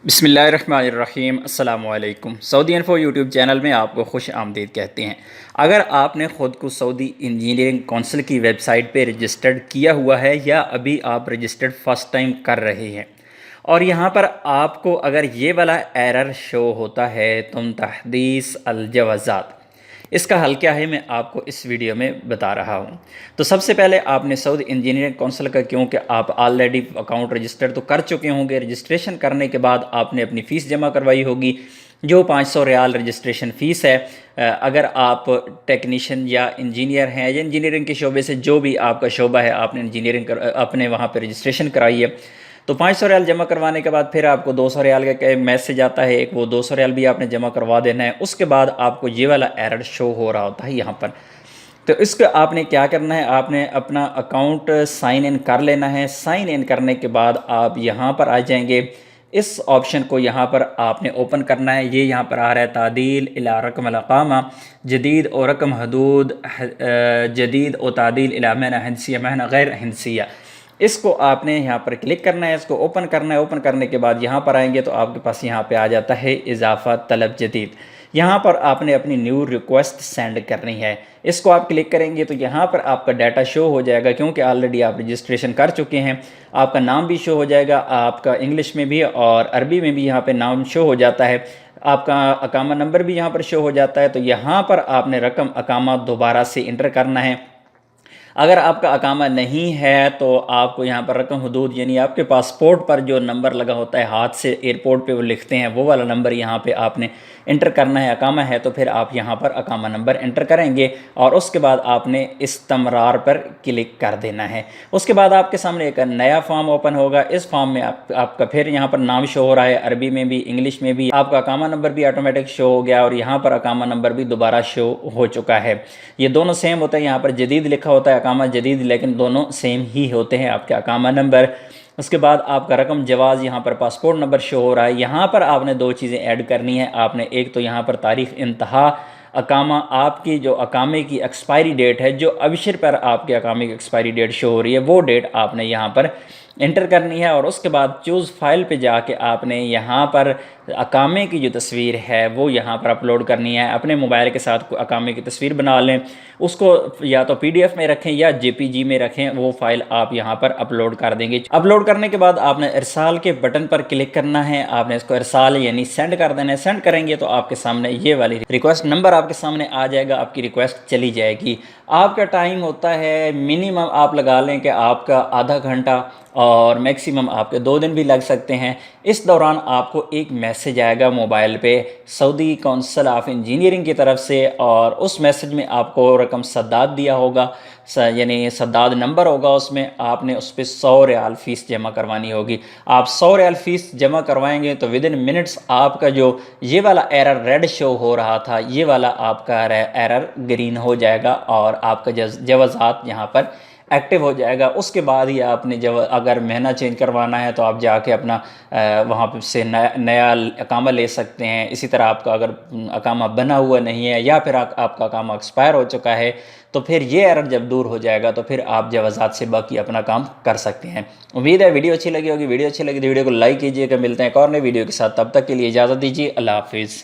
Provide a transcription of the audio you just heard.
بسم اللہ الرحمن الرحیم۔ السلام علیکم۔ سعودی انفو یوٹیوب چینل میں آپ کو خوش آمدید کہتے ہیں۔ اگر آپ نے خود کو سعودی انجینئرنگ کونسل کی ویب سائٹ پہ رجسٹرڈ کیا ہوا ہے یا ابھی آپ رجسٹرڈ فرسٹ ٹائم کر رہے ہیں اور یہاں پر آپ کو اگر یہ والا ایرر شو ہوتا ہے تم تحدیث الجوازات، اس کا حل کیا ہے میں آپ کو اس ویڈیو میں بتا رہا ہوں۔ تو سب سے پہلے آپ نے سعودی انجینئرنگ کونسل کا، کیونکہ آپ آلریڈی اکاؤنٹ رجسٹر تو کر چکے ہوں گے، رجسٹریشن کرنے کے بعد آپ نے اپنی فیس جمع کروائی ہوگی جو 500 ریال رجسٹریشن فیس ہے۔ اگر آپ ٹیکنیشین یا انجینئر ہیں یا انجینئرنگ کے شعبے سے جو بھی آپ کا شعبہ ہے، آپ نے انجینئرنگ اپنے وہاں پہ رجسٹریشن کرائی ہے تو 500 ریال جمع کروانے کے بعد پھر آپ کو 200 ریال کا میسج آتا ہے، ایک وہ 200 ریال بھی آپ نے جمع کروا دینا ہے۔ اس کے بعد آپ کو یہ والا ایرر شو ہو رہا ہوتا ہے یہاں پر۔ تو اس کا آپ نے کیا کرنا ہے، آپ نے اپنا اکاؤنٹ سائن ان کر لینا ہے۔ سائن ان کرنے کے بعد آپ یہاں پر آ جائیں گے، اس آپشن کو یہاں پر آپ نے اوپن کرنا ہے۔ یہ یہاں پر آ رہا ہے تعدیل الی رقم الاقامہ جدید و رقم حدود جدید و تعدیل الی مہنہ ہندسیہ مہنہ غیر ہندسیہ، اس کو آپ نے یہاں پر کلک کرنا ہے، اس کو اوپن کرنا ہے۔ اوپن کرنے کے بعد یہاں پر آئیں گے تو آپ کے پاس یہاں پہ آ جاتا ہے اضافہ طلب جدید۔ یہاں پر آپ نے اپنی نیو ریکویسٹ سینڈ کرنی ہے، اس کو آپ کلک کریں گے تو یہاں پر آپ کا ڈیٹا شو ہو جائے گا، کیونکہ آلریڈی آپ رجسٹریشن کر چکے ہیں۔ آپ کا نام بھی شو ہو جائے گا، آپ کا انگلش میں بھی اور عربی میں بھی یہاں پہ نام شو ہو جاتا ہے، آپ کا اقامہ نمبر بھی یہاں پر شو ہو جاتا ہے۔ تو یہاں پر آپ نے رقم اقامہ دوبارہ سے انٹر کرنا ہے۔ اگر آپ کا اقامہ نہیں ہے تو آپ کو یہاں پر رقم حدود، یعنی آپ کے پاسپورٹ پر جو نمبر لگا ہوتا ہے ہاتھ سے ایئرپورٹ پہ وہ لکھتے ہیں، وہ والا نمبر یہاں پہ آپ نے انٹر کرنا ہے۔ اقامہ ہے تو پھر آپ یہاں پر اقامہ نمبر انٹر کریں گے اور اس کے بعد آپ نے استمرار پر کلک کر دینا ہے۔ اس کے بعد آپ کے سامنے ایک نیا فارم اوپن ہوگا۔ اس فارم میں آپ کا پھر یہاں پر نام شو ہو رہا ہے، عربی میں بھی انگلش میں بھی۔ آپ کا اقامہ نمبر بھی آٹومیٹک شو ہو گیا اور یہاں پر اقامہ نمبر بھی دوبارہ شو ہو چکا ہے۔ یہ دونوں سیم ہوتا ہے، یہاں پر جدید لکھا ہوتا ہے اقامہ جدید، لیکن دونوں سیم ہی ہوتے ہیں آپ کے اقامہ نمبر۔ اس کے بعد آپ کا رقم جواز یہاں پر پاسپورٹ نمبر شو ہو رہا ہے۔ یہاں پر آپ نے دو چیزیں ایڈ کرنی ہیں۔ آپ نے ایک تو یہاں پر تاریخ انتہا اقامہ، آپ کی جو اقامے کی ایکسپائری ڈیٹ ہے، جو ابشر پر آپ کے اقامے کی ایکسپائری ڈیٹ شو ہو رہی ہے، وہ ڈیٹ آپ نے یہاں پر انٹر کرنی ہے اور اس کے بعد چوز فائل پہ جا کے آپ نے یہاں پر اقامے کی جو تصویر ہے وہ یہاں پر اپلوڈ کرنی ہے۔ اپنے موبائل کے ساتھ اقامے کی تصویر بنا لیں، اس کو یا تو پی ڈی ایف میں رکھیں یا جے پی جی میں رکھیں، وہ فائل آپ یہاں پر اپلوڈ کر دیں گے۔ اپلوڈ کرنے کے بعد آپ نے ارسال کے بٹن پر کلک کرنا ہے، آپ نے اس کو ارسال یعنی سینڈ کر دینا ہے۔ سینڈ کریں گے تو آپ کے سامنے یہ والی ریکویسٹ نمبر آپ کے سامنے آ جائے گا، آپ کی ریکویسٹ چلی جائے گی۔ آپ کا ٹائم ہوتا ہے منیمم آپ لگا لیں کہ آپ کا آدھا گھنٹہ اور میکسیمم آپ کے 2 دن بھی لگ سکتے ہیں۔ اس دوران آپ کو ایک میسج آئے گا موبائل پہ سعودی کونسل آف انجینئرنگ کی طرف سے، اور اس میسج میں آپ کو رقم سداد دیا ہوگا، یعنی سداد نمبر ہوگا، اس میں آپ نے اس پہ 100 ریال فیس جمع کروانی ہوگی۔ آپ 100 ریال فیس جمع کروائیں گے تو ودن منٹس آپ کا جو یہ والا ایرر ریڈ شو ہو رہا تھا، یہ والا آپ کا ایرر گرین ہو جائے گا اور آپ کا جوازات یہاں پر ایکٹیو ہو جائے گا۔ اس کے بعد ہی آپ نے جب اگر مہینہ چینج کروانا ہے تو آپ جا کے اپنا وہاں سے نیا اقامہ لے سکتے ہیں۔ اسی طرح آپ کا اگر اقامہ بنا ہوا نہیں ہے یا پھر آپ کا اقامہ ایکسپائر ہو چکا ہے تو پھر یہ ایرر جب دور ہو جائے گا تو پھر آپ جوازات سے باقی اپنا کام کر سکتے ہیں۔ امید ہے ویڈیو اچھی لگی ہوگی۔ ویڈیو اچھی لگی تو ویڈیو کو لائک کیجیے گا۔ ملتے ہیں ایک اور نئی ویڈیو کے ساتھ، تب تک کے لیے اجازت دیجیے، اللہ حافظ۔